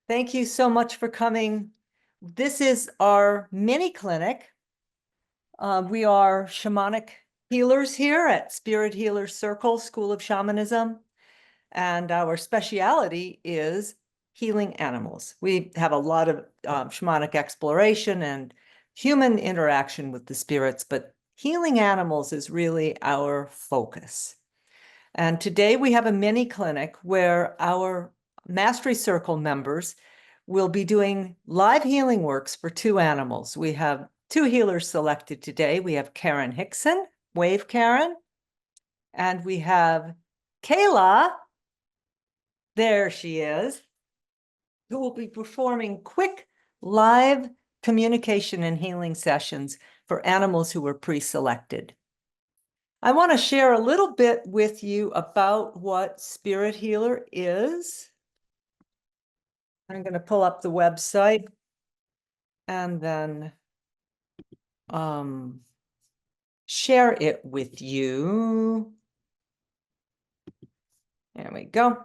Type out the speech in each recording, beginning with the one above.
Thank you so much for coming. This is our mini clinic. We are shamanic healers here at Spirit Healer Circle School of Shamanism, and our speciality is healing animals. We have a lot of shamanic exploration and human interaction with the spirits, but healing animals is really our focus. And today we have a mini clinic where our Mastery Circle members will be doing live healing works for two animals. We have two healers selected today. We have Karen Hickson, wave Karen, and we have Kayla, there she is, who will be performing quick live communication and healing sessions for animals who were pre-selected. I want to share a little bit with you about what Spirit Healer is. I'm going to pull up the website and then share it with you. There we go.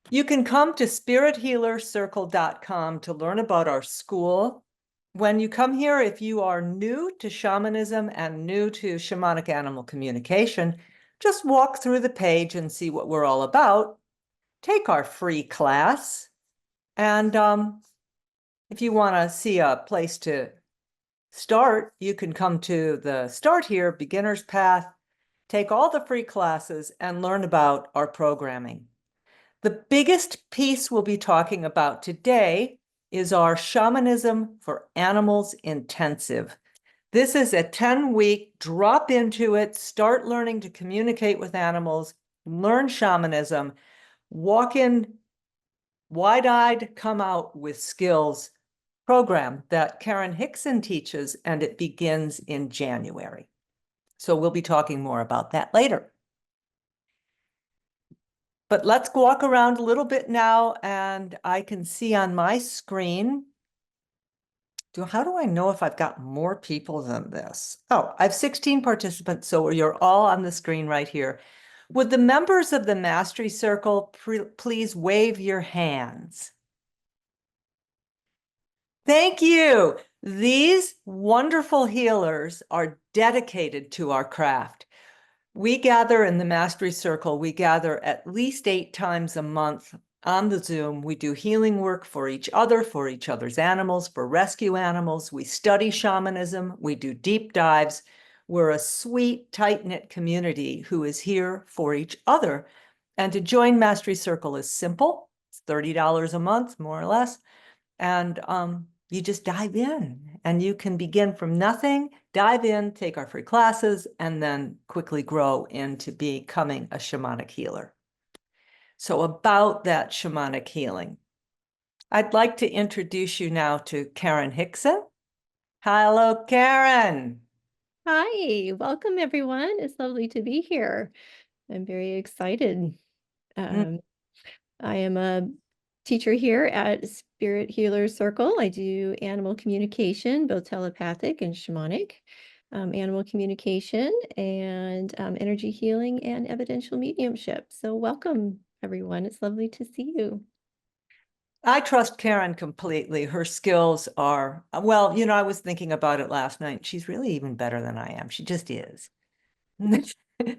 You can come to SpiritHealerCircle.com to learn about our school. When you come here, if you are new to shamanism and new to shamanic animal communication, just walk through the page and see what we're all about. Take our free class. And if you want to see a place to start, you can come to the Start Here Beginner's Path, take all the free classes, and learn about our programming. The biggest piece we'll be talking about today is our Shamanism for Animals Intensive. This is a 10-week drop into it, start learning to communicate with animals, learn shamanism, walk in wide-eyed, come out with skills program that Karen Hickson teaches, and it begins in January. So we'll be talking more about that later. But let's walk around a little bit now, and I can see on my screen, how do I know if I've got more people than this? Oh, I have 16 participants, so you're all on the screen right here. Would the members of the Mastery Circle please wave your hands? Thank you. These wonderful healers are dedicated to our craft. We gather in the Mastery Circle, we gather at least 8 times a month on the Zoom. We do healing work for each other's animals, for rescue animals. We study shamanism. We do deep dives. We're a sweet, tight-knit community who is here for each other. And to join Mastery Circle is simple. It's $30 a month, more or less. And you just dive in, and you can begin from nothing, dive in, take our free classes, and then quickly grow into becoming a shamanic healer. So about that shamanic healing, I'd like to introduce you now to Karen Hickson. Hello, Karen. Hi, welcome everyone. It's lovely to be here. I'm very excited. I am a teacher here at Spirit Healer Circle. I do animal communication, both telepathic and shamanic, animal communication and energy healing and evidential mediumship. So welcome everyone. It's lovely to see you. I trust Karen completely. Her skills are, well, I was thinking about it last night. She's really even better than I am. She just is.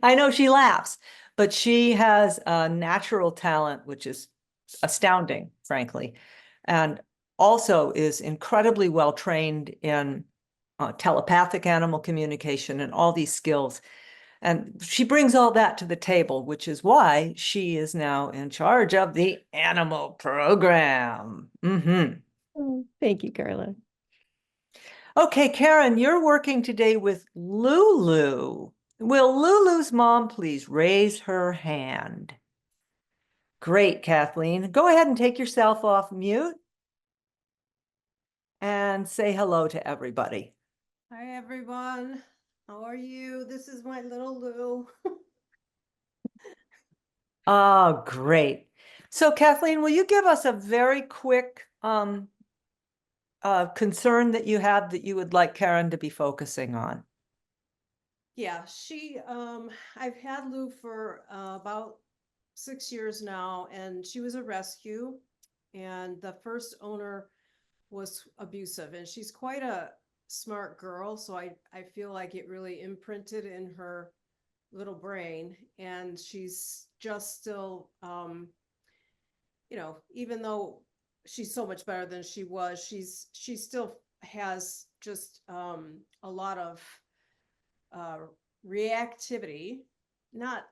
I know she laughs, but she has a natural talent, which is astounding, frankly, and also is incredibly well trained in telepathic animal communication and all these skills. And she brings all that to the table, which is why she is now in charge of the animal program. Oh, thank you, Carla. Okay, Karen, you're working today with Lulu. Will Lulu's mom please raise her hand? Great, Kathleen. Go ahead and take yourself off mute and say hello to everybody. Hi, everyone. How are you? This is my little Lou. Oh, great. So, Kathleen, will you give us a very quick concern that you have that you would like Karen to be focusing on? Yeah, I've had Lou for about 6 years now, and she was a rescue. and the first owner was abusive, and she's quite a smart girl. So I feel like it really imprinted in her little brain, and she's just still, even though she's so much better than she was, she still has just a lot of uh, reactivity, not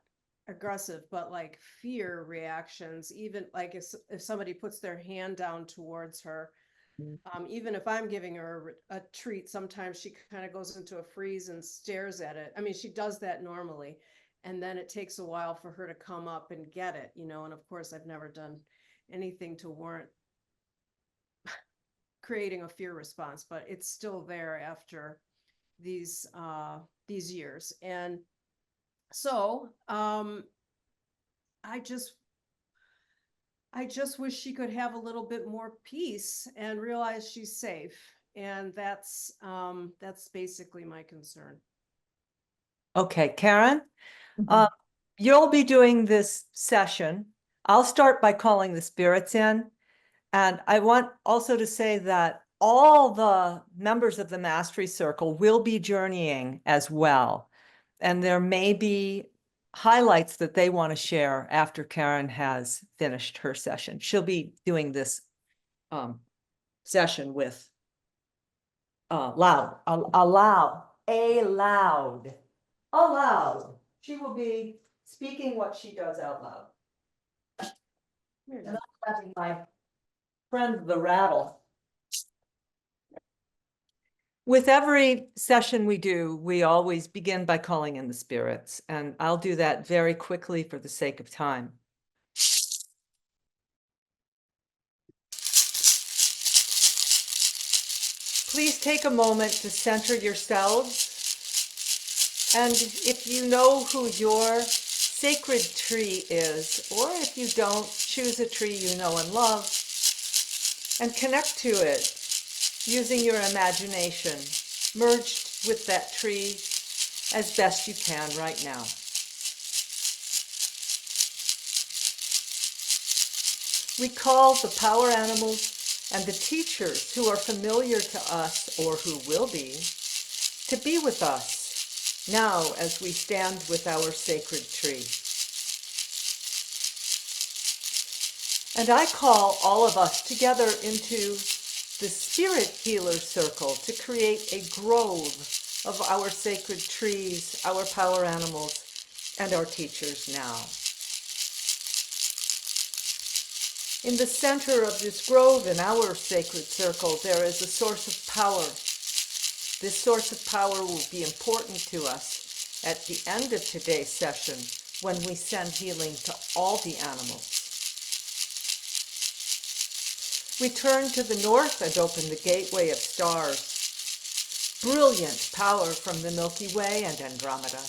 aggressive, but like fear reactions. Even like if somebody puts their hand down towards her, even if I'm giving her a treat, sometimes she kind of goes into a freeze and stares at it. I mean, she does that normally, and then it takes a while for her to come up and get it, and of course I've never done anything to warrant creating a fear response, but it's still there after these years. And so I just wish she could have a little bit more peace and realize she's safe. And that's basically my concern. Okay, Karen, Mhm. you'll be doing this session. I'll start by calling the spirits in. And I want also to say that all the members of the Mastery Circle will be journeying as well. And there may be highlights that they want to share after Karen has finished her session. She'll be doing this session with aloud. She will be speaking what she does out loud. And I'm having my friend the rattle. With every session we do, we always begin by calling in the spirits, and I'll do that very quickly for the sake of time. Please take a moment to center yourselves. And if you know who your sacred tree is, or if you don't, choose a tree you know and love and connect to it using your imagination, merged with that tree as best you can right now. We call the power animals and the teachers who are familiar to us or who will be to be with us now as we stand with our sacred tree. And I call all of us together into the Spirit Healer Circle to create a grove of our sacred trees, our power animals, and our teachers now. In the center of this grove in our sacred circle, there is a source of power. This source of power will be important to us at the end of today's session when we send healing to all the animals. We turn to the north and open the gateway of stars. Brilliant power from the Milky Way and Andromeda.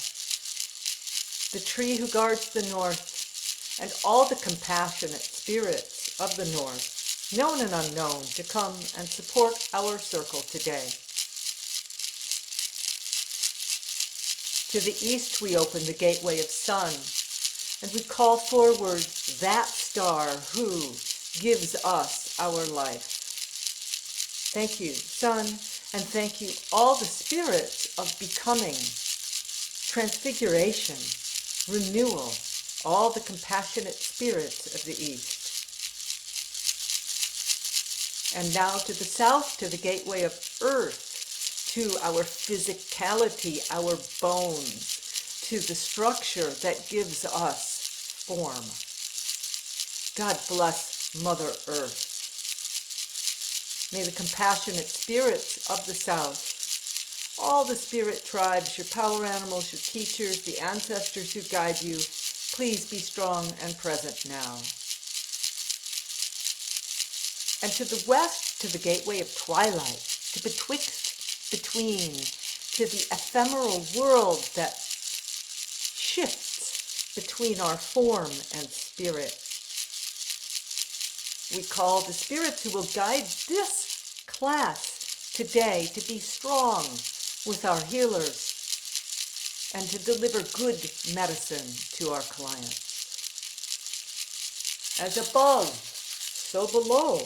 The tree who guards the north and all the compassionate spirits of the north, known and unknown, to come and support our circle today. To the east, we open the gateway of sun, and we call forward that star who gives us our life. Thank you, sun, and thank you, all the spirits of becoming, transfiguration, renewal, all the compassionate spirits of the east. And now to the south, to the gateway of earth, to our physicality, our bones, to the structure that gives us form. God bless Mother Earth. May the compassionate spirits of the south, all the spirit tribes, your power animals, your teachers, the ancestors who guide you, please be strong and present now. And to the west, to the gateway of twilight, to betwixt, between, to the ephemeral world that shifts between our form and spirit. We call the spirits who will guide this class today to be strong with our healers and to deliver good medicine to our clients. As above, so below,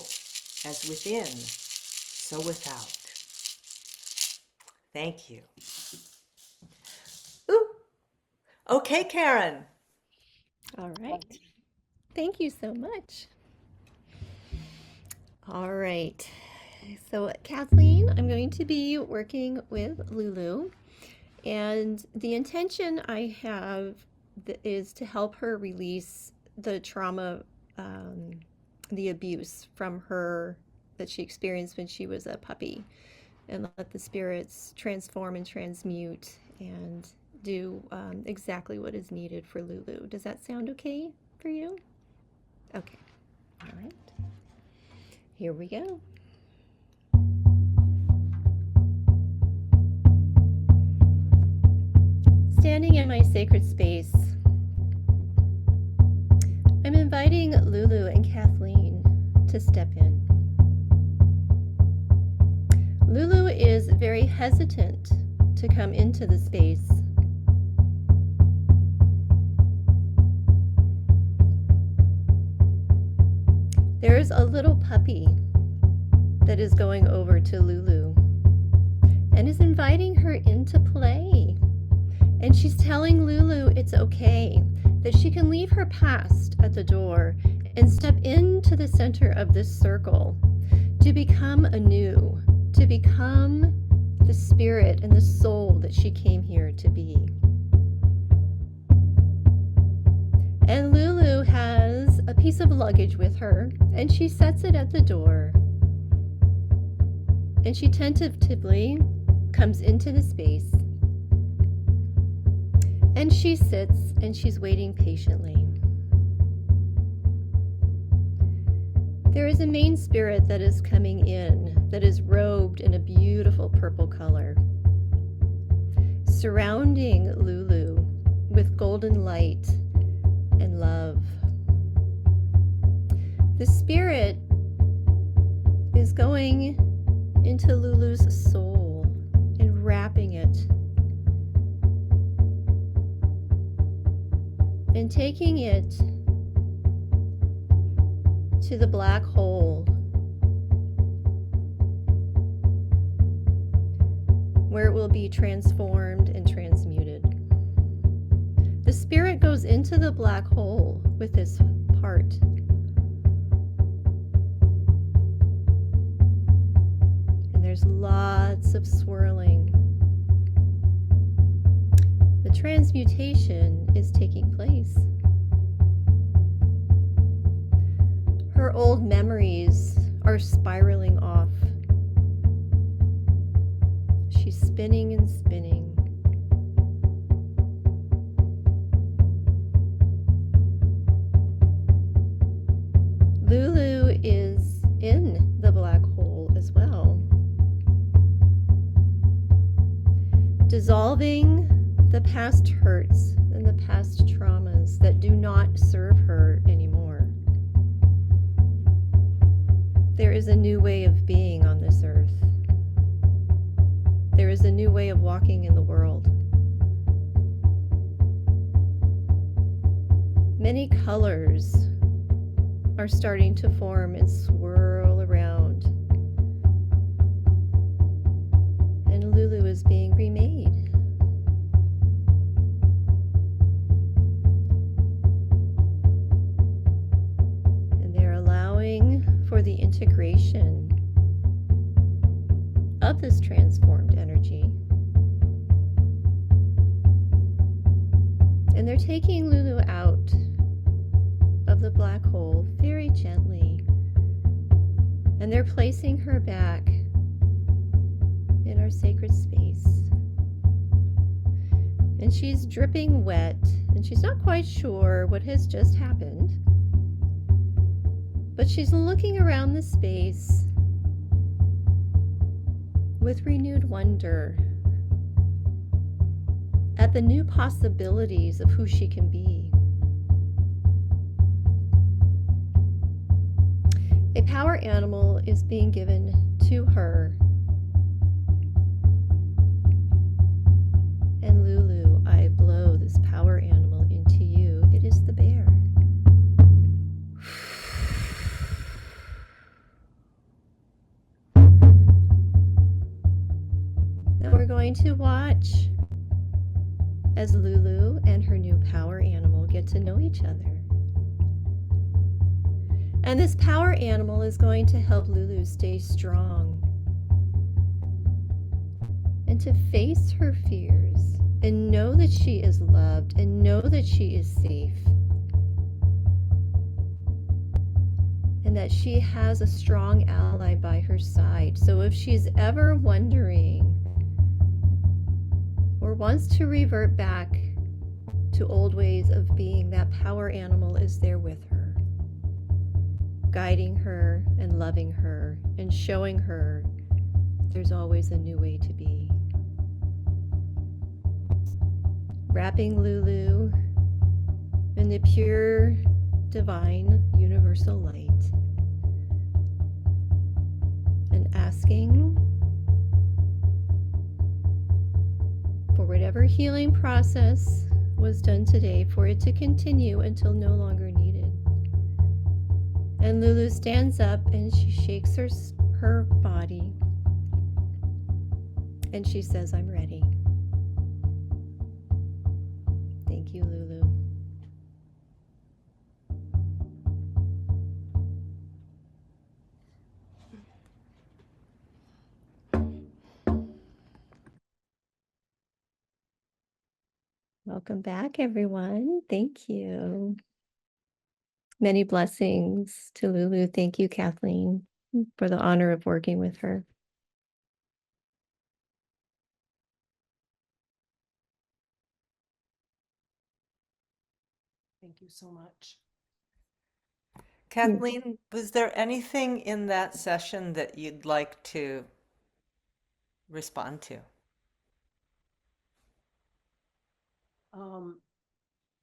as within, so without. Thank you. Ooh. Okay, Karen. All right. Thank you so much. All right. So, Kathleen, I'm going to be working with Lulu, and the intention I have is to help her release the trauma, the abuse from her that she experienced when she was a puppy, and let the spirits transform and transmute and do exactly what is needed for Lulu. Does that sound okay for you? Okay. All right. Here we go. Standing in my sacred space, I'm inviting Lulu and Kathleen to step in. Lulu is very hesitant to come into the space. There's a little puppy that is going over to Lulu and is inviting her into play. And she's telling Lulu it's okay, that she can leave her past at the door and step into the center of this circle to become anew, to become the spirit and the soul that she came here to be. And Lulu has a piece of luggage with her, and she sets it at the door. And she tentatively comes into the space. And she sits and she's waiting patiently. There is a main spirit that is coming in, that is robed in a beautiful purple color, surrounding Lulu with golden light and love. The spirit is going into Lulu's soul and wrapping it and taking it to the black hole where it will be transformed and transmuted. The spirit goes into the black hole with this part. And there's lots of swirling. The transmutation is taking place. Her old memories are spiraling off. She's spinning and spinning. Lulu is in the black hole as well, dissolving the past hurts and the past traumas that do not serve her anymore. There is a new way of being on this earth. There is a new way of walking in the world. Many colors are starting to form and swirl around. And Lulu is being remade. And they're allowing for the integration of this transformed energy. And they're taking Lulu out of the black hole very gently. And they're placing her back in our sacred space. And she's dripping wet, and she's not quite sure what has just happened. But she's looking around the space with renewed wonder at the new possibilities of who she can be. A power animal is being given to her. And Lulu, I blow this power animal into you. It is the bear. going to watch as Lulu and her new power animal get to know each other. And this power animal is going to help Lulu stay strong and to face her fears and know that she is loved and know that she is safe and that she has a strong ally by her side. So if she's ever wondering or wants to revert back to old ways of being, that power animal is there with her, guiding her and loving her and showing her there's always a new way to be. Wrapping Lulu in the pure, divine, universal light and asking for whatever healing process was done today for it to continue until no longer needed. And Lulu stands up and she shakes her body and she says, I'm ready. Thank you, Lulu. Welcome back, everyone. Thank you. Many blessings to Lulu. Thank you, Kathleen, for the honor of working with her. Thank you so much. Kathleen, was there anything in that session that you'd like to respond to?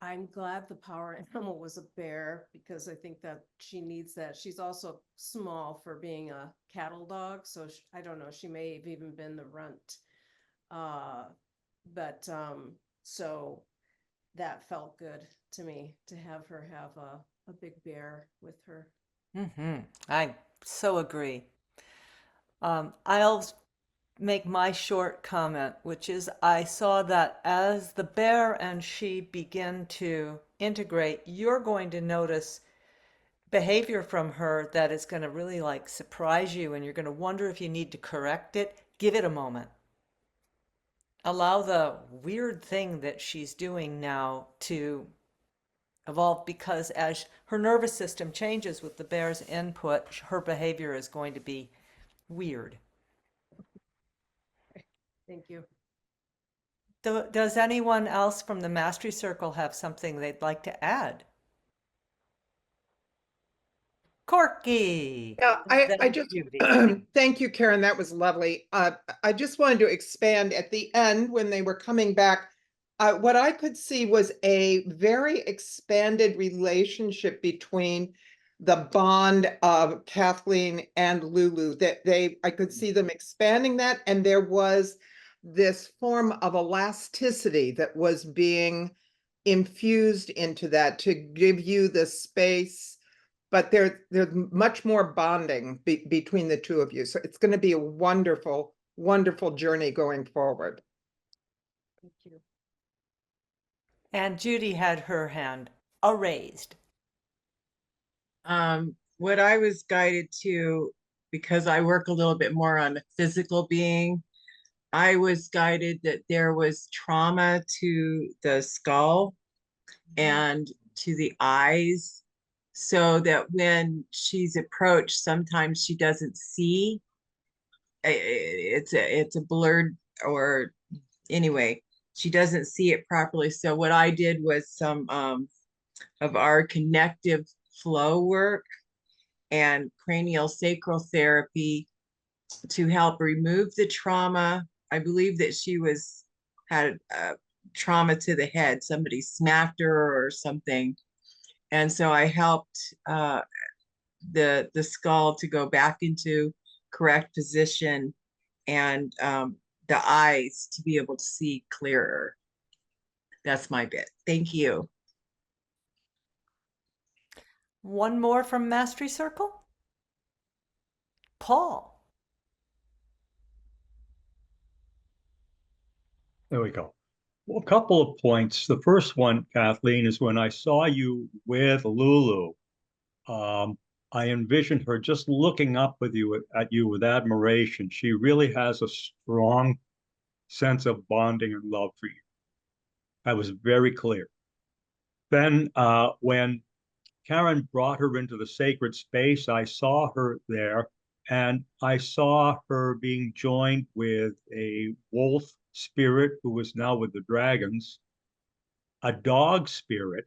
I'm glad the power animal was a bear because I think that she needs that. She's also small for being a cattle dog, so I don't know, she may have even been the runt. So that felt good to me to have her have a big bear with her. I so agree. I'll make my short comment, which is I saw that as the bear and she begin to integrate, you're going to notice behavior from her that is going to really like surprise you and you're going to wonder if you need to correct it. Give it a moment. Allow the weird thing that she's doing now to evolve, because as her nervous system changes with the bear's input, her behavior is going to be weird. Thank you. Does anyone else from the Mastery Circle have something they'd like to add? Corky. Yeah, I Then just Judy. thank you, Karen. That was lovely. I just wanted to expand at the end when they were coming back. What I could see was a very expanded relationship between the bond of Kathleen and Lulu. I could see them expanding that, and there was this form of elasticity that was being infused into that to give you the space, but there's much more bonding between the two of you. So it's going to be a wonderful, wonderful journey going forward. Thank you. And Judy had her hand raised. What I was guided to, because I work a little bit more on the physical being, I was guided that there was trauma to the skull and to the eyes, so that when she's approached, sometimes she doesn't see. It's a blurred, or anyway, she doesn't see it properly. So what I did was some of our connective flow work and cranial sacral therapy to help remove the trauma. I believe that she had trauma to the head. Somebody smacked her or something. And so I helped the skull to go back into correct position, and the eyes to be able to see clearer. That's my bit. Thank you. One more from Mastery Circle. Paul. There we go. Well, a couple of points. The first one, Kathleen, is when I saw you with Lulu, I envisioned her just looking up with you at you with admiration. She really has a strong sense of bonding and love for you. That was very clear. Then, when Karen brought her into the sacred space, I saw her there, and I saw her being joined with a wolf spirit who was now with the dragons, a dog spirit,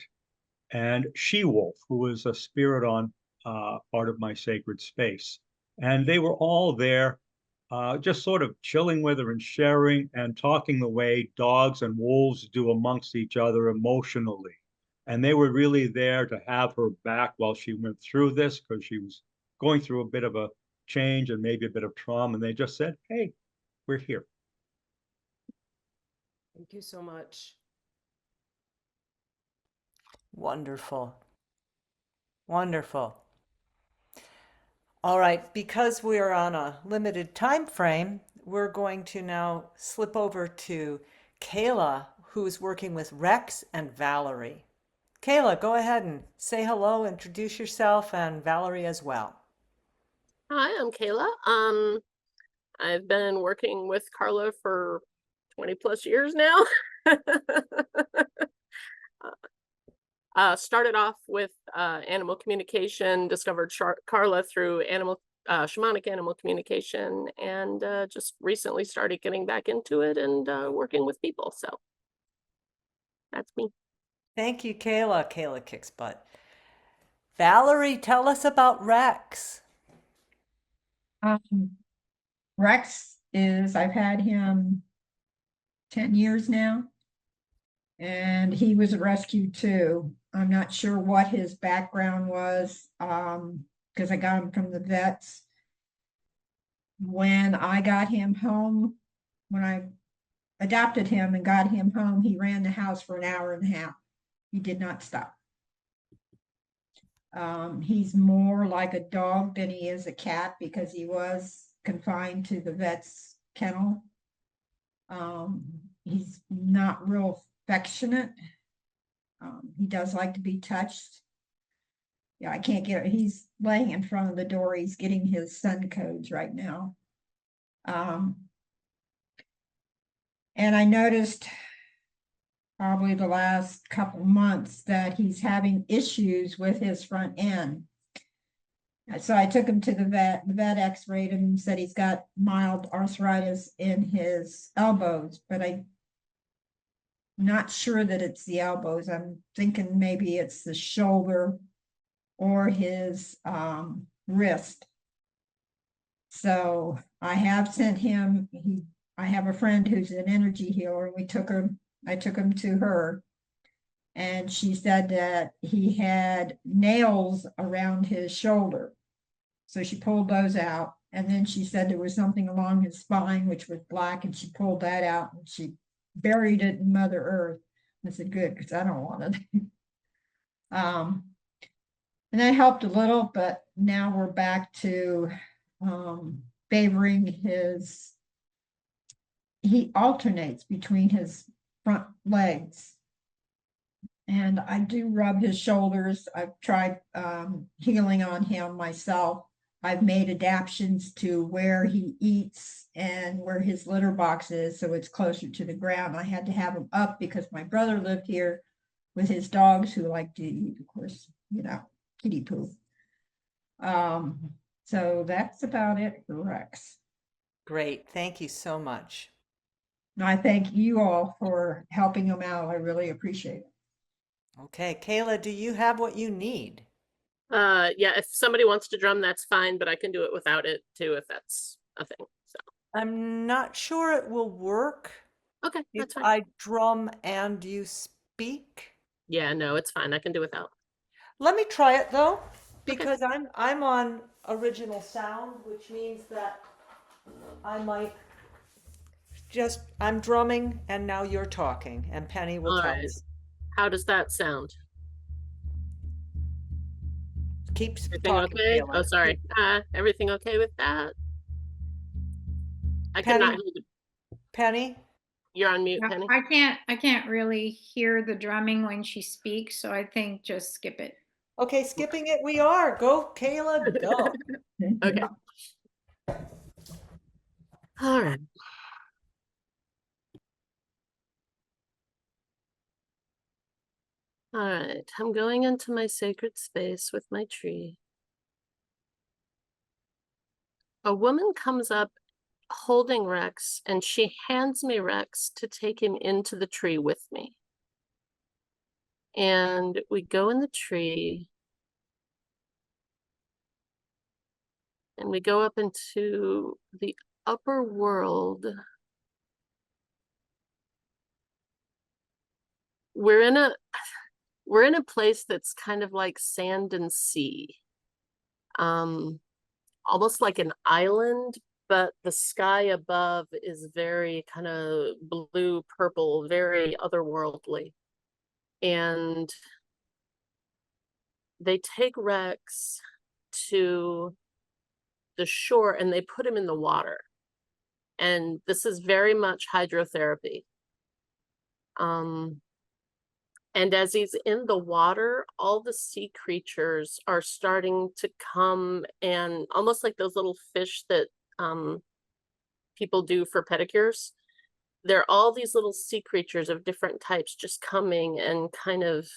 and she-wolf, who was a spirit on part of my sacred space. And they were all there, just sort of chilling with her and sharing and talking the way dogs and wolves do amongst each other emotionally. And they were really there to have her back while she went through this, because she was going through a bit of a change and maybe a bit of trauma. And they just said, hey, we're here. Thank you so much. Wonderful. Wonderful. All right, because we're on a limited time frame, we're going to now slip over to Kayla, who's working with Rex and Valerie. Kayla, go ahead and say hello, introduce yourself, and Valerie as well. Hi, I'm Kayla. I've been working with Carla for 20 plus years now. Started off with animal communication, discovered Carla through shamanic animal communication, and just recently started getting back into it and working with people. So that's me. Thank you, Kayla. Kayla kicks butt. Valerie, tell us about Rex. Rex I've had him 10 years now, and he was a rescue too. I'm not sure what his background was, because I got him from the vets. When I got him home, when I adopted him and got him home, he ran the house for an hour and a half. He did not stop. He's more like a dog than he is a cat because he was confined to the vet's kennel. He's not real affectionate. He does like to be touched. Yeah, I can't get it. He's laying in front of the door. He's getting his sun codes right now. And I noticed probably the last couple months that he's having issues with his front end. So I took him to the vet. The vet x-rayed him and said he's got mild arthritis in his elbows, but I'm not sure that it's the elbows. I'm thinking maybe it's the shoulder or his wrist. So I have sent him, I have a friend who's an energy healer, and I took him to her, and she said that he had nails around his shoulder. So she pulled those out, and then she said there was something along his spine, which was black, and she pulled that out, and she buried it in Mother Earth. I said, good, because I don't want it. And that helped a little, but now we're back to favoring he alternates between his front legs. And I do rub his shoulders. I've tried healing on him myself. I've made adaptations to where he eats and where his litter box is, so it's closer to the ground. I had to have him up because my brother lived here with his dogs who like to eat, of course, kitty poo. So that's about it for Rex. Great. Thank you so much. And I thank you all for helping him out. I really appreciate it. Okay, Kayla, do you have what you need? Yeah, if somebody wants to drum, that's fine, but I can do it without it too, if that's a thing. So I'm not sure it will work okay, if that's fine. I drum and you speak. Yeah, no, it's fine. I can do without. Let me try it though, because I'm on original sound, which means that I might I'm drumming and now you're talking, and Penny will All tell right. us. How does that sound? Keeps Everything talking. okay? Kayla. Oh, sorry. Everything okay with that? I Penny? cannot hold it. Penny, You're on mute, Yeah, Penny. I can't really hear the drumming when she speaks, so I think just skip it. Okay, skipping it we are. Go, Kayla, go. Okay. All right. All right, I'm going into my sacred space with my tree. A woman comes up holding Rex, and she hands me Rex to take him into the tree with me. And we go in the tree, and we go up into the upper world. We're in a place that's kind of like sand and sea. Almost like an island, but the sky above is very kind of blue, purple, very otherworldly. And they take Rex to the shore and they put him in the water. And this is very much hydrotherapy. And as he's in the water, all the sea creatures are starting to come, and almost like those little fish that people do for pedicures. There are all these little sea creatures of different types just coming and kind of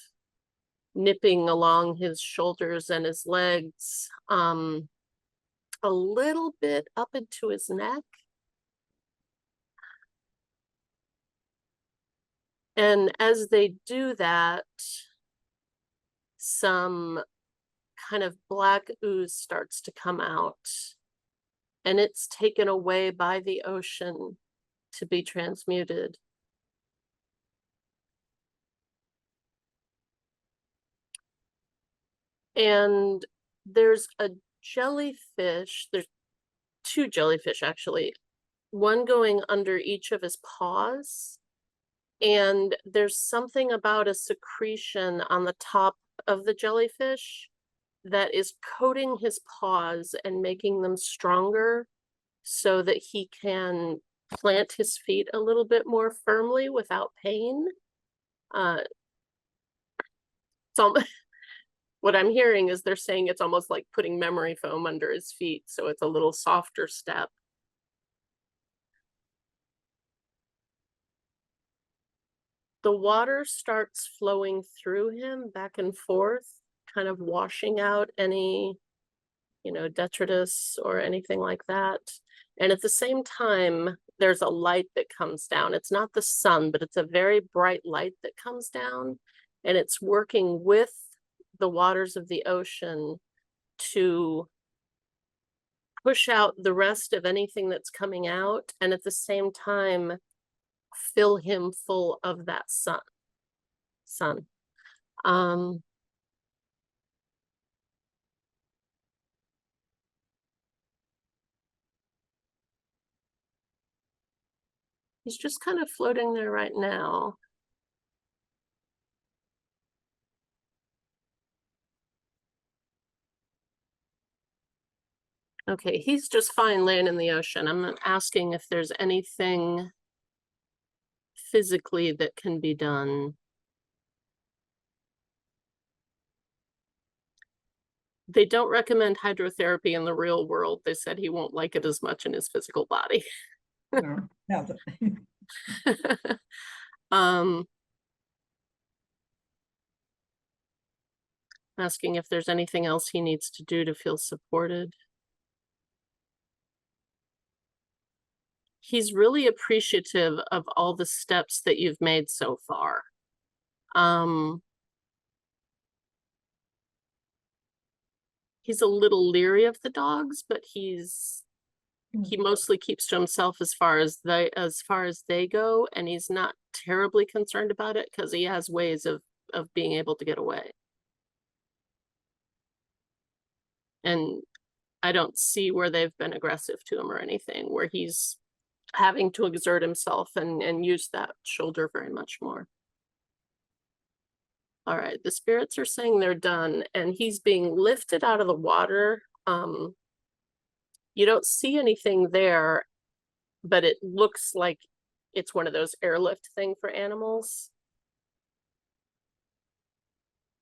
nipping along his shoulders and his legs, a little bit up into his neck. And as they do that, some kind of black ooze starts to come out, and it's taken away by the ocean to be transmuted. And there's a jellyfish, there's two jellyfish actually, one going under each of his paws. And there's something about a secretion on the top of the jellyfish that is coating his paws and making them stronger so that he can plant his feet a little bit more firmly without pain. So what I'm hearing is they're saying it's almost like putting memory foam under his feet, so it's a little softer step. The water starts flowing through him back and forth, kind of washing out any, detritus or anything like that. And at the same time, there's a light that comes down. It's not the sun, but it's a very bright light that comes down, and it's working with the waters of the ocean to push out the rest of anything that's coming out, and at the same time fill him full of that sun. He's just kind of floating there right now. Okay, he's just fine laying in the ocean. I'm asking if there's anything physically that can be done. They don't recommend hydrotherapy in the real world. They said he won't like it as much in his physical body. No, Asking if there's anything else he needs to do to feel supported. He's really appreciative of all the steps that you've made so far. He's a little leery of the dogs, but he mostly keeps to himself as far as they go, and he's not terribly concerned about it because he has ways of being able to get away. And I don't see where they've been aggressive to him or anything, where he's having to exert himself and use that shoulder very much more. All right, the spirits are saying they're done, and he's being lifted out of the water. You don't see anything there, but it looks like it's one of those airlift thing for animals.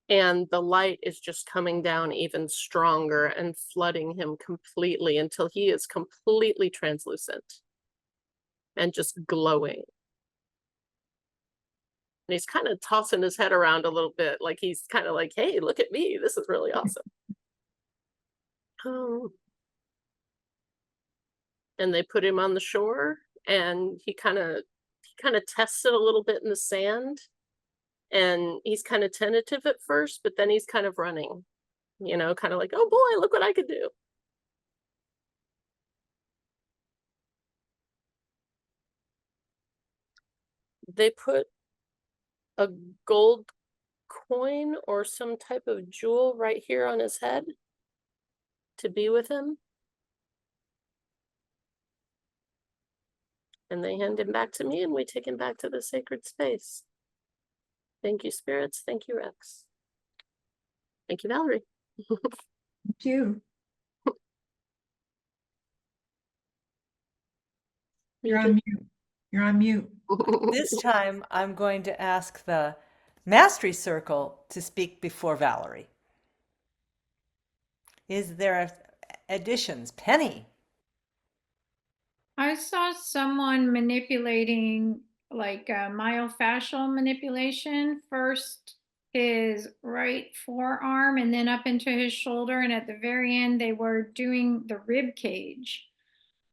And the light is just coming down even stronger and flooding him completely until he is completely translucent and just glowing. And he's kind of tossing his head around a little bit, like he's kind of like, hey, look at me. This is really awesome. And they put him on the shore, and he kind of tests it a little bit in the sand. And he's kind of tentative at first, but then he's kind of running, you know, kind of like, oh boy, look what I could do. They put a gold coin or some type of jewel right here on his head to be with him. And they hand him back to me, and we take him back to the sacred space. Thank you, spirits. Thank you, Rex. Thank you, Valerie. Thank you. You're on mute. You're on mute. This time, I'm going to ask the Mastery Circle to speak before Valerie. Is there additions? Penny? I saw someone manipulating like myofascial manipulation, first his right forearm and then up into his shoulder, and at the very end they were doing the rib cage.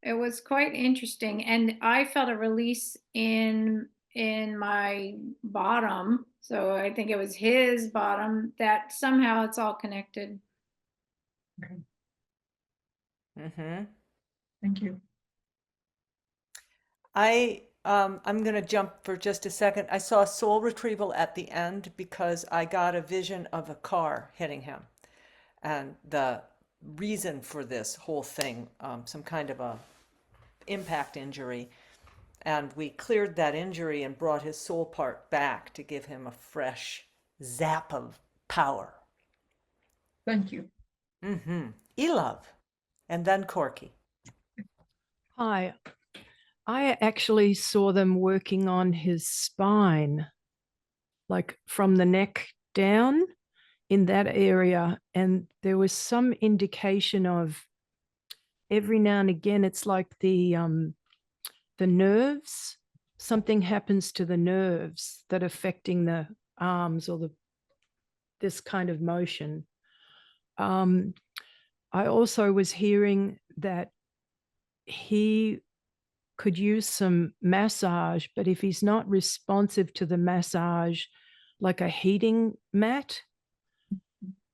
It was quite interesting, and I felt a release in my bottom, so I think it was his bottom, that somehow it's all connected. Mm-hmm. Thank you. I'm going to jump for just a second. I saw soul retrieval at the end because I got a vision of a car hitting him. And the reason for this whole thing, some kind of a impact injury. And we cleared that injury and brought his soul part back to give him a fresh zap of power. Thank you. Mm-hmm. Elove. And then Corky. Hi. I actually saw them working on his spine, like from the neck down in that area. And there was some indication of every now and again, it's like the nerves, something happens to the nerves that affecting the arms or this kind of motion. I also was hearing that he could use some massage, but if he's not responsive to the massage, like a heating mat,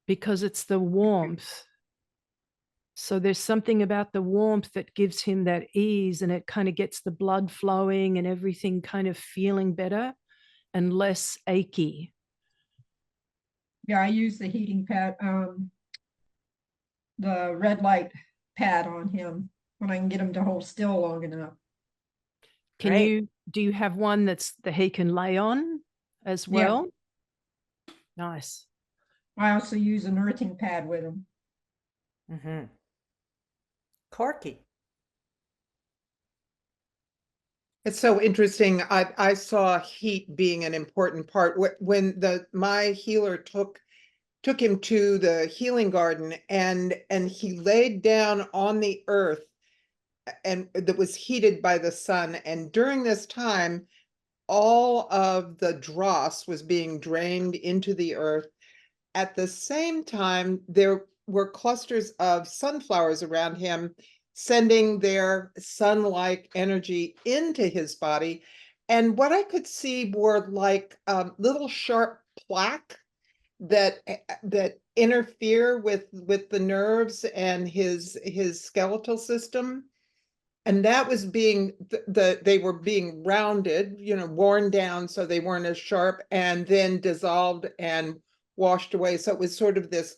because it's the warmth. So there's something about the warmth that gives him that ease, and it kind of gets the blood flowing and everything kind of feeling better and less achy. Yeah, I use the heating pad, the red light pad on him when I can get him to hold still long enough. Do you have one that he can lay on as well? Yeah. Nice. I also use an earthing pad with him. Mm-hmm. Corky. It's so interesting. I saw heat being an important part. When my healer took him to the healing garden and he laid down on the earth and that was heated by the sun. And during this time, all of the dross was being drained into the earth. At the same time, there were clusters of sunflowers around him, sending their sun-like energy into his body. And what I could see were like little sharp plaque that interfere with the nerves and his skeletal system. And that was being they were being rounded, worn down so they weren't as sharp, and then dissolved and washed away. So it was sort of this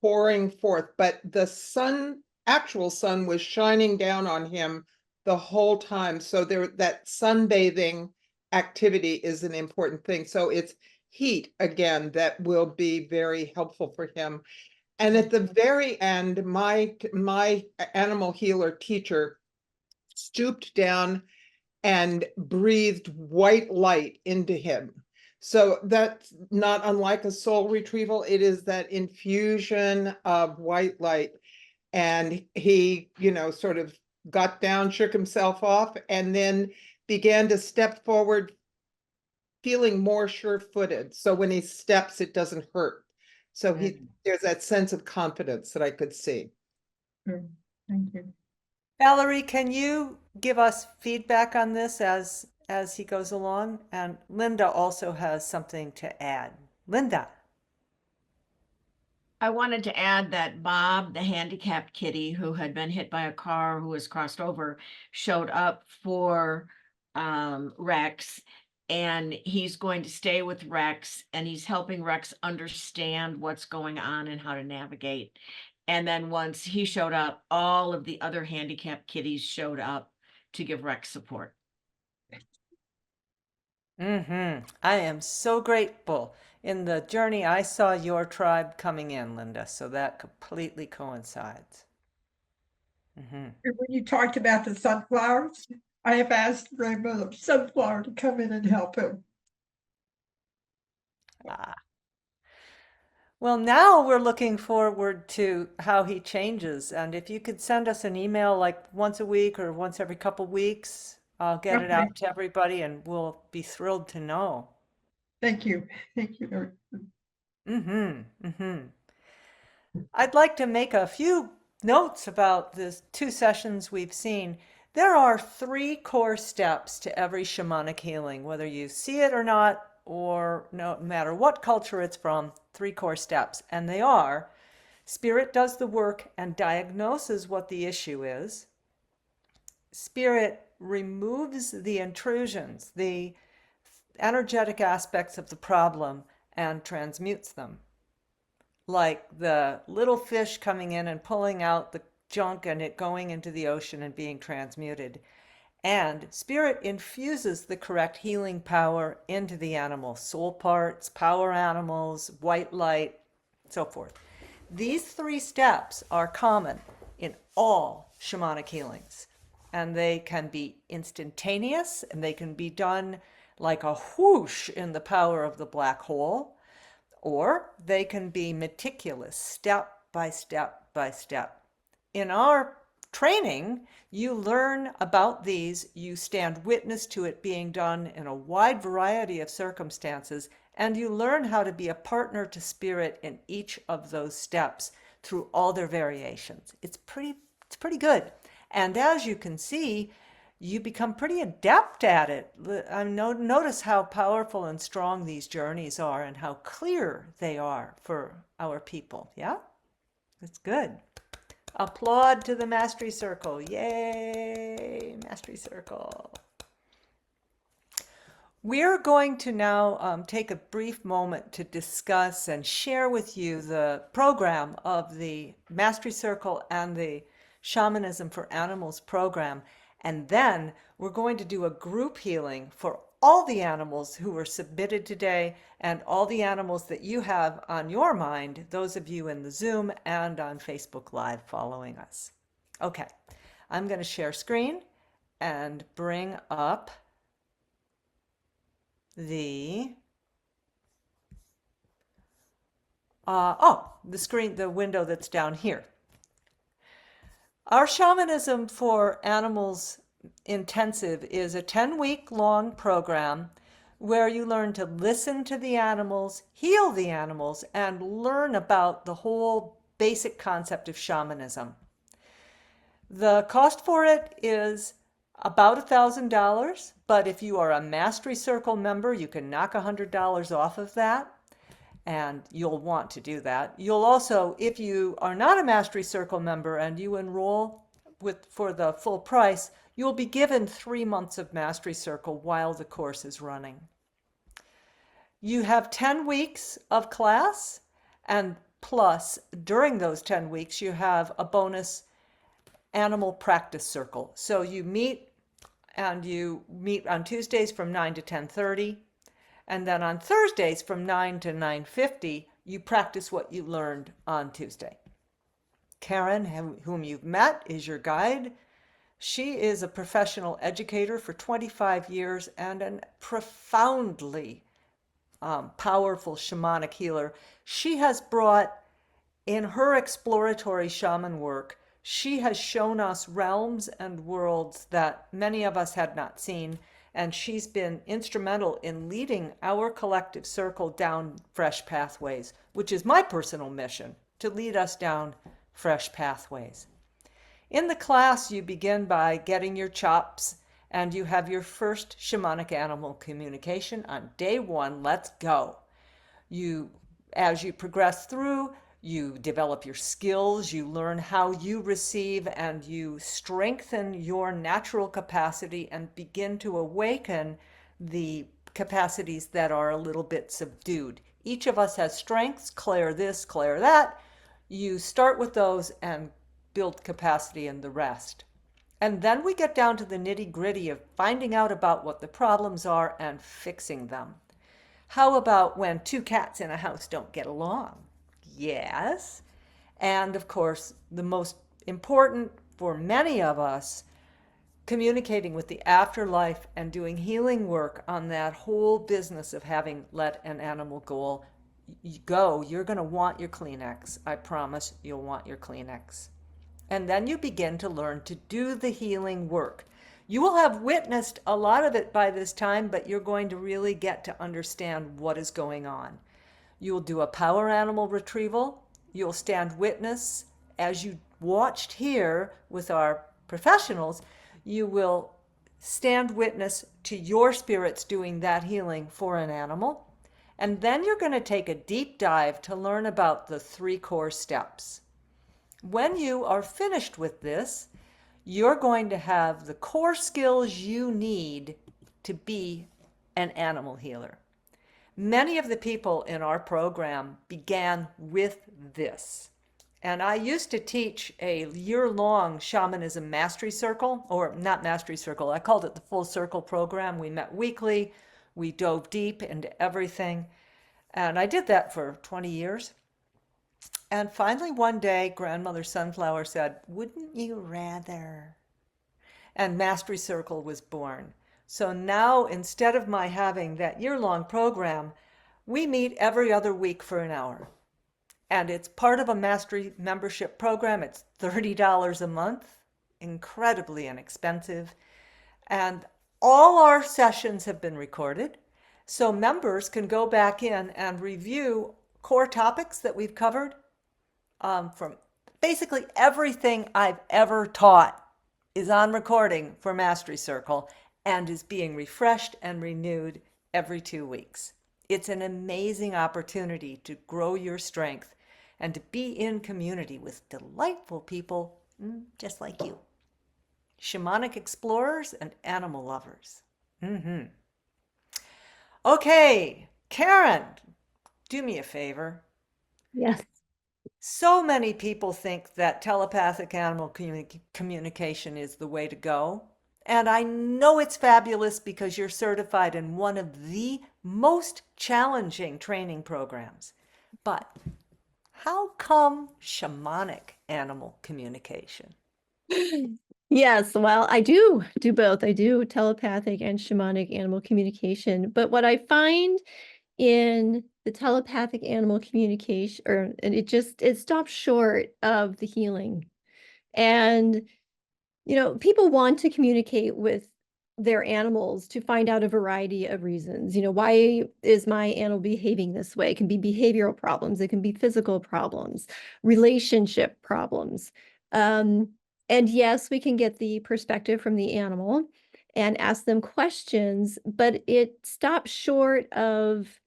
pouring forth, but the actual sun was shining down on him the whole time. So that sunbathing activity is an important thing. So it's heat again that will be very helpful for him. And at the very end, my animal healer teacher stooped down and breathed white light into him. So that's not unlike a soul retrieval. It is that infusion of white light. And he, sort of got down, shook himself off, and then began to step forward, feeling more sure-footed. So when he steps, it doesn't hurt. So there's that sense of confidence that I could see. Thank you. Valerie, can you give us feedback on this as he goes along? And Linda also has something to add. Linda. I wanted to add that Bob, the handicapped kitty who had been hit by a car, who was crossed over, showed up for Rex, and he's going to stay with Rex, and he's helping Rex understand what's going on and how to navigate. And then once he showed up, all of the other handicapped kitties showed up to give Rex support. I am so grateful. In the journey, I saw your tribe coming in, Linda, so that completely coincides. And when you talked about the sunflowers, I have asked Rainbow Sunflower to come in and help him. Well, now we're looking forward to how he changes. And if you could send us an email like once a week or once every couple weeks, I'll get it out to everybody and we'll be thrilled to know. Thank you. Thank you. I'd like to make a few notes about the 2 sessions we've seen. There are 3 core steps to every shamanic healing, whether you see it or not, or no matter what culture it's from, 3 core steps. And they are: Spirit does the work and diagnoses what the issue is. Spirit removes the intrusions, the energetic aspects of the problem, and transmutes them. Like the little fish coming in and pulling out the junk and it going into the ocean and being transmuted. And Spirit infuses the correct healing power into the animal, soul parts, power animals, white light, so forth. These 3 steps are common in all shamanic healings, and they can be instantaneous, and they can be done like a whoosh in the power of the black hole, or they can be meticulous, step by step by step. In our training, you learn about these, you stand witness to it being done in a wide variety of circumstances, and you learn how to be a partner to Spirit in each of those steps through all their variations. It's pretty good. And as you can see, you become pretty adept at it. Notice how powerful and strong these journeys are and how clear they are for our people. Yeah? That's good. Applaud to the Mastery Circle. Yay, Mastery Circle. We're going to now take a brief moment to discuss and share with you the program of the Mastery Circle and the Shamanism for Animals program. And then we're going to do a group healing for all the animals who were submitted today and all the animals that you have on your mind, those of you in the Zoom and on Facebook Live following us. Okay, I'm going to share screen and bring up the screen, the window that's down here. Our Shamanism for Animals Intensive is a 10-week long program where you learn to listen to the animals, heal the animals, and learn about the whole basic concept of shamanism. The cost for it is about $1,000, but if you are a Mastery Circle member, you can knock $100 off of that, and you'll want to do that. You'll also, if you are not a Mastery Circle member and you enroll for the full price, you'll be given 3 months of Mastery Circle while the course is running. You have 10 weeks of class, and plus during those 10 weeks you have a bonus animal practice circle. So you meet on Tuesdays from 9 to 10:30, and then on Thursdays from 9 to 9:50 you practice what you learned on Tuesday. Karen, whom you've met, is your guide She is a professional educator for 25 years and a profoundly powerful shamanic healer. She has brought, in her exploratory shaman work, she has shown us realms and worlds that many of us had not seen, and she's been instrumental in leading our collective circle down fresh pathways, which is my personal mission, to lead us down fresh pathways. In the class, you begin by getting your chops, and you have your first shamanic animal communication on day 1. Let's go. As you progress through, you develop your skills, you learn how you receive, and you strengthen your natural capacity and begin to awaken the capacities that are a little bit subdued. Each of us has strengths, Claire this, Claire that. You start with those and build capacity in the rest. And then we get down to the nitty-gritty of finding out about what the problems are and fixing them. How about when 2 cats in a house don't get along? Yes. And of course, the most important for many of us, communicating with the afterlife and doing healing work on that whole business of having let an animal go. You're going to want your Kleenex. I promise you'll want your Kleenex. And then you begin to learn to do the healing work. You will have witnessed a lot of it by this time, but you're going to really get to understand what is going on. You'll do a power animal retrieval. You'll stand witness. As you watched here with our professionals, you will stand witness to your spirits doing that healing for an animal. And then you're going to take a deep dive to learn about the 3 core steps. When you are finished with this, you're going to have the core skills you need to be an animal healer. Many of the people in our program began with this. And I used to teach a year-long shamanism mastery circle, or not mastery circle, I called it the full circle program. We met weekly, we dove deep into everything. And I did that for 20 years. And finally, one day, Grandmother Sunflower said, "Wouldn't you rather?" And Mastery Circle was born. So now, instead of my having that year-long program, we meet every other week for an hour. And it's part of a Mastery membership program. It's $30 a month, incredibly inexpensive. And all our sessions have been recorded. So members can go back in and review core topics that we've covered. From basically everything I've ever taught is on recording for Mastery Circle and is being refreshed and renewed every 2 weeks. It's an amazing opportunity to grow your strength and to be in community with delightful people just like you. Shamanic explorers and animal lovers. Okay, Karen, do me a favor. Yes. So many people think that telepathic animal communication is the way to go. And I know it's fabulous because you're certified in one of the most challenging training programs. But how come shamanic animal communication? Yes, well, I do both. I do telepathic and shamanic animal communication. But what I find in the telepathic animal communication, and it stops short of the healing. And, people want to communicate with their animals to find out a variety of reasons. Why is my animal behaving this way? It can be behavioral problems. It can be physical problems, relationship problems. And yes, we can get the perspective from the animal and ask them questions, but it stops short of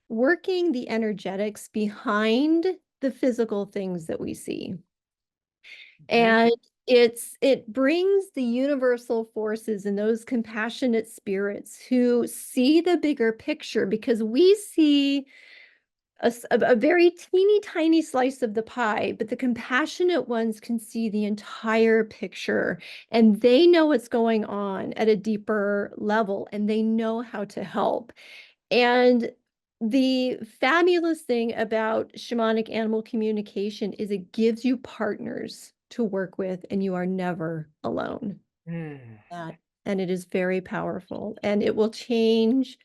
working the energetics behind the physical things that we see. And it brings the universal forces and those compassionate spirits who see the bigger picture, because we see a very teeny tiny slice of the pie, but the compassionate ones can see the entire picture, and they know what's going on at a deeper level, and they know how to help. And the fabulous thing about shamanic animal communication is it gives you partners to work with, and you are never alone. that. And it is very powerful, and it will change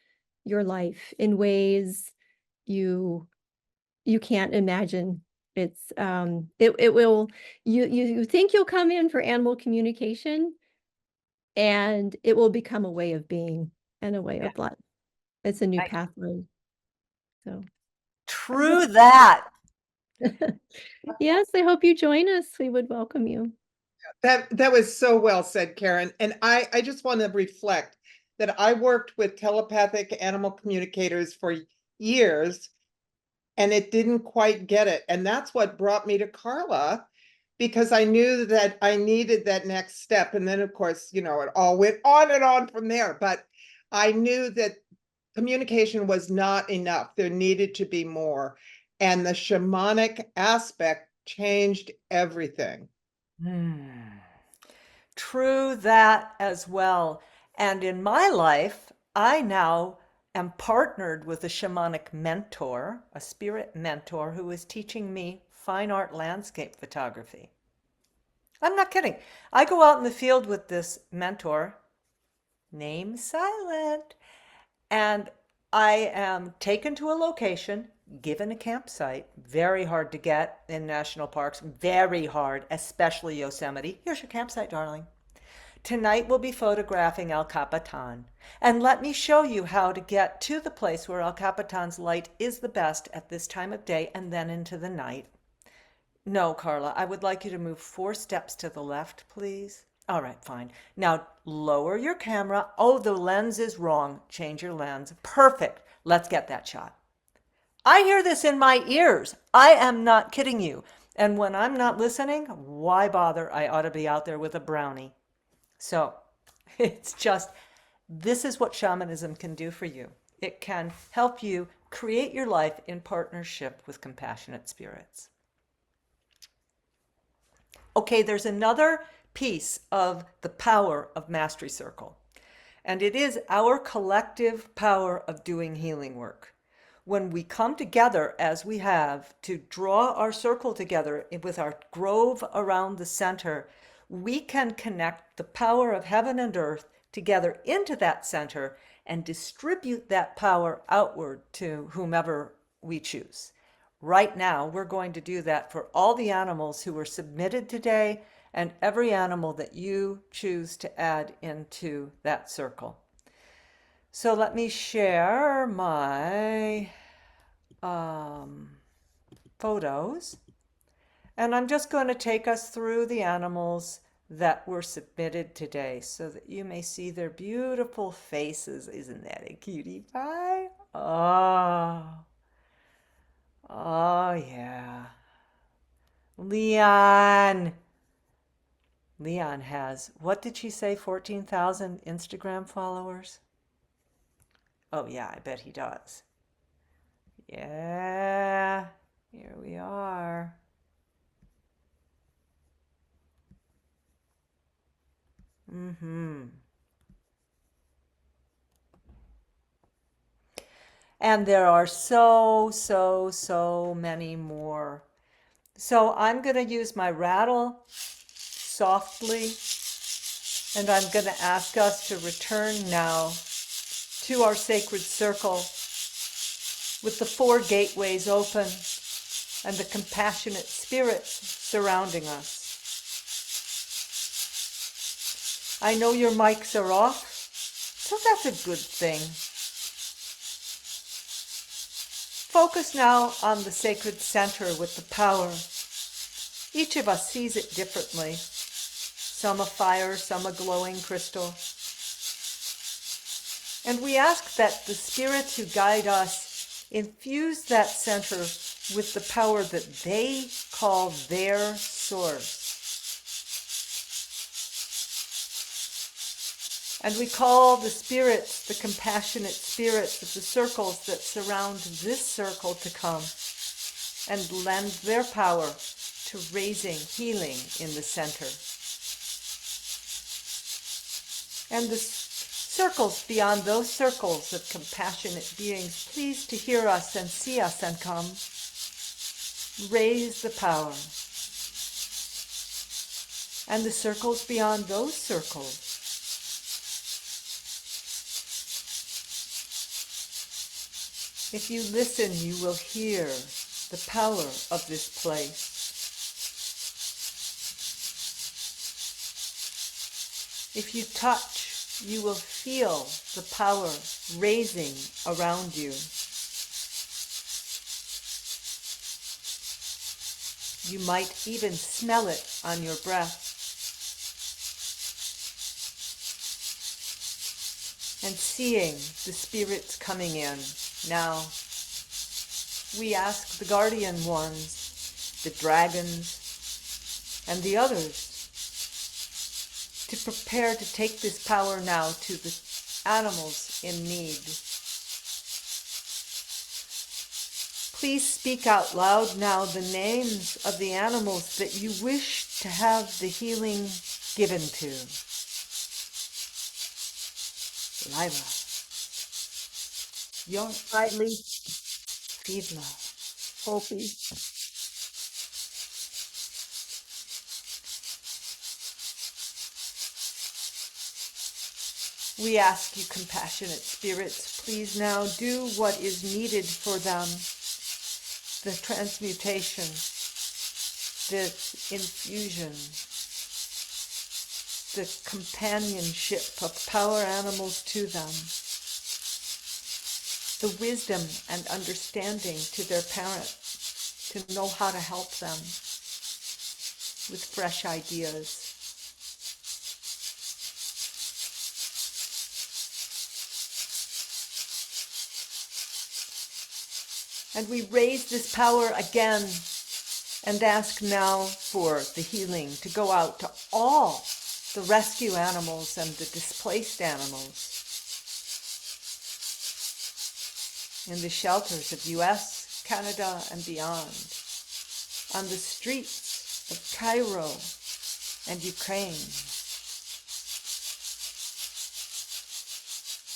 your life in ways you can't imagine. It's it will, you think you'll come in for animal communication, and it will become a way of being and a way of life. It's a new pathway. So True that. yes, I hope you join us. We would welcome you. That was so well said, Karen. And I just want to reflect that I worked with telepathic animal communicators for years, and it didn't quite get it. And that's what brought me to Carla, because I knew that I needed that next step. And then, of course, you know, it all went on and on from there. But I knew that communication was not enough. There needed to be more. And the shamanic aspect changed everything. True that as well. And in my life, I now am partnered with a shamanic mentor, a spirit mentor, who is teaching me fine art landscape photography. I'm not kidding. I go out in the field with this mentor, name silent, and I am taken to a location, given a campsite, very hard to get in national parks, very hard, especially Yosemite. Here's your campsite, darling. Tonight we'll be photographing El Capitan. And let me show you how to get to the place where El Capitan's light is the best at this time of day and then into the night. No, Carla, I would like you to move 4 steps to the left, please. All right, fine. Now lower your camera. Oh, the lens is wrong. Change your lens. Perfect. Let's get that shot. I hear this in my ears. I am not kidding you. And when I'm not listening, why bother? I ought to be out there with a brownie. So it's just, this is what shamanism can do for you. It can help you create your life in partnership with compassionate spirits. Okay, there's another piece of the power of Mastery Circle, and it is our collective power of doing healing work. When we come together as we have to draw our circle together with our grove around the center, we can connect the power of heaven and earth together into that center and distribute that power outward to whomever we choose. Right now, we're going to do that for all the animals who were submitted today and every animal that you choose to add into that circle. So let me share my photos. And I'm just going to take us through the animals that were submitted today so that you may see their beautiful faces. Isn't that a cutie pie? Oh, yeah. Leon has, what did she say, 14,000 Instagram followers? Oh yeah, I bet he does. Yeah, here we are. And there are so many more. So I'm going to use my rattle softly, and I'm going to ask us to return now to our sacred circle with the 4 gateways open and the compassionate spirits surrounding us. I know your mics are off, so that's a good thing. Focus now on the sacred center with the power. Each of us sees it differently. Some a fire, some a glowing crystal. And we ask that the spirits who guide us infuse that center with the power that they call their source. And we call the spirits, the compassionate spirits of the circles that surround this circle to come and lend their power to raising healing in the center. And the circles beyond those circles of compassionate beings, pleased to hear us and see us and come, raise the power. And the circles beyond those circles, If you listen, you will hear the power of this place. If you touch, you will feel the power raising around you. You might even smell it on your breath. And seeing the spirits coming in now, we ask the guardian ones, the dragons, and the others to prepare to take this power now to the animals in need. Please speak out loud now the names of the animals that you wish to have the healing given to. Lila, York, Riley, Fiedler, Opie. we ask you, compassionate spirits, please now do what is needed for them. The transmutation, the infusion, the companionship of power animals to them, the wisdom and understanding to their parent to know how to help them with fresh ideas. And we raise this power again and ask now for the healing to go out to all the rescue animals and the displaced animals in the shelters of US, Canada, and beyond, on the streets of Cairo and Ukraine,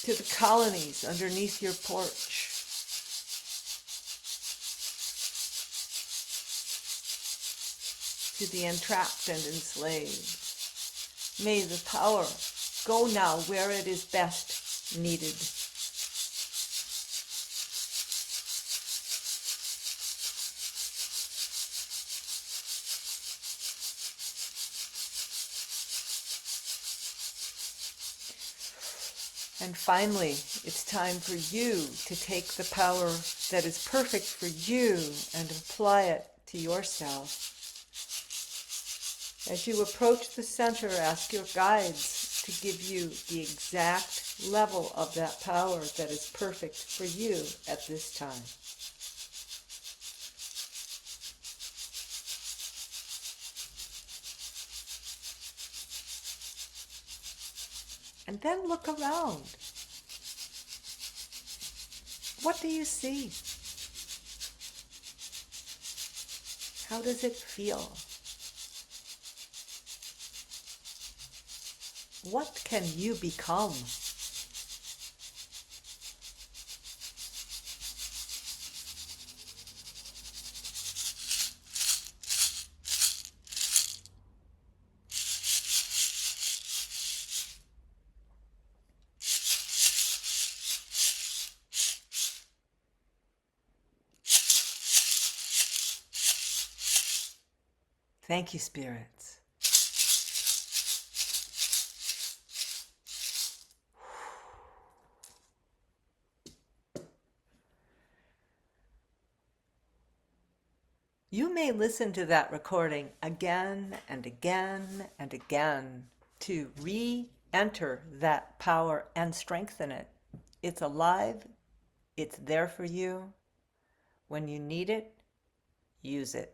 to the colonies underneath your porch, to the entrapped and enslaved. May the power go now where it is best needed. And finally, it's time for you to take the power that is perfect for you and apply it to yourself. As you approach the center, ask your guides to give you the exact level of that power that is perfect for you at this time. And then look around. What do you see? How does it feel? What can you become? Thank you, spirits. You may listen to that recording again and again and again to re-enter that power and strengthen it. It's alive. It's there for you. When you need it, use it.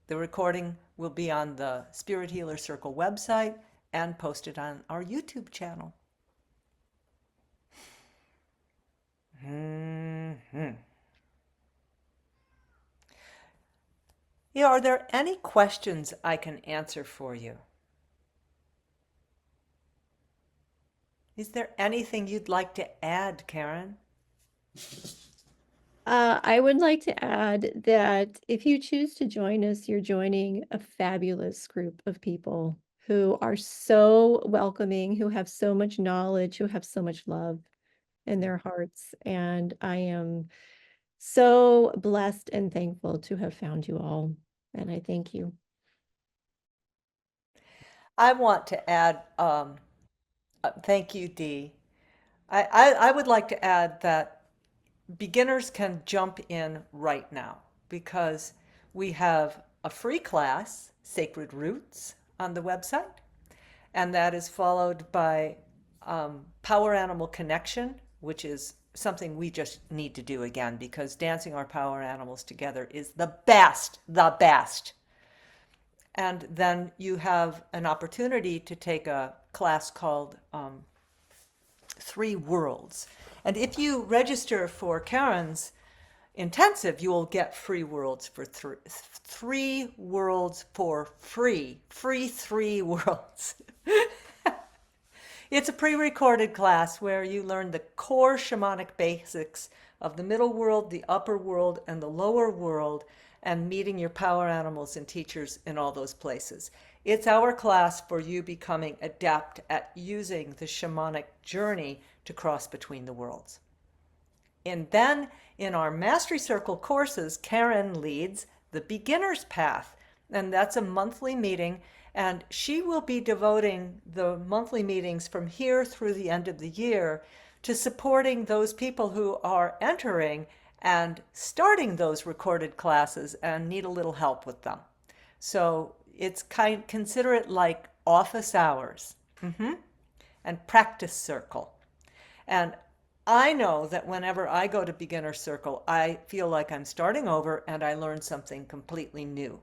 The recording will be on the Spirit Healer Circle website and posted on our YouTube channel. Yeah, are there any questions I can answer for you? Is there anything you'd like to add, Karen? I would like to add that if you choose to join us, you're joining a fabulous group of people who are so welcoming, who have so much knowledge, who have so much love in their hearts. And I am so blessed and thankful to have found you all. And I thank you. I want to add, thank you, Dee. I would like to add that beginners can jump in right now because we have a free class, Sacred Roots, on the website, and that is followed by Power Animal Connection, which is something we just need to do again because dancing our power animals together is the best, the best. And then you have an opportunity to take a class called 3 Worlds. And if you register for Karen's intensive, you will get free worlds for 3 worlds for free. Free 3 worlds. It's a pre-recorded class where you learn the core shamanic basics of the middle world, the upper world, and the lower world, and meeting your power animals and teachers in all those places. It's our class for you becoming adept at using the shamanic journey to cross between the worlds. And then in our Mastery Circle courses, Karen leads the Beginner's Path, and that's a monthly meeting, and she will be devoting the monthly meetings from here through the end of the year to supporting those people who are entering and starting those recorded classes and need a little help with them. So it's consider it like office hours and practice circle. And I know that whenever I go to Beginner Circle, I feel like I'm starting over and I learn something completely new.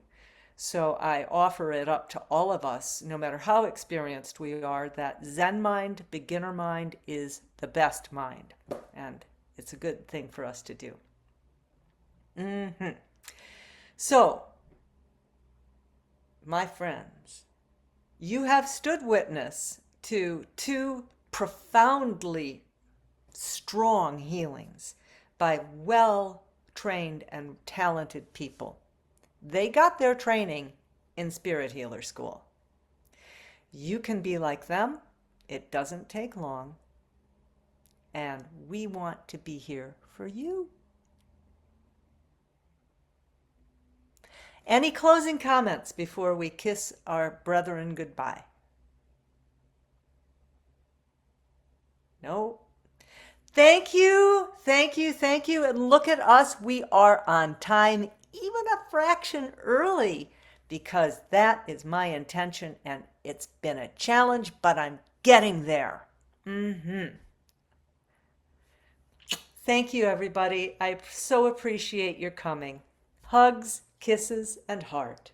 So I offer it up to all of us, no matter how experienced we are, that Zen mind, beginner mind is the best mind. And it's a good thing for us to do. So, my friends, you have stood witness to 2 profoundly strong healings by well-trained and talented people. They got their training in Spirit Healer School. You can be like them. It doesn't take long. And we want to be here for you. Any closing comments before we kiss our brethren goodbye? No? Thank you, thank you, thank you. And look at us, we are on time, even a fraction early, because that is my intention and it's been a challenge, but I'm getting there. Thank you, everybody. I so appreciate your coming. Hugs, kisses, and heart.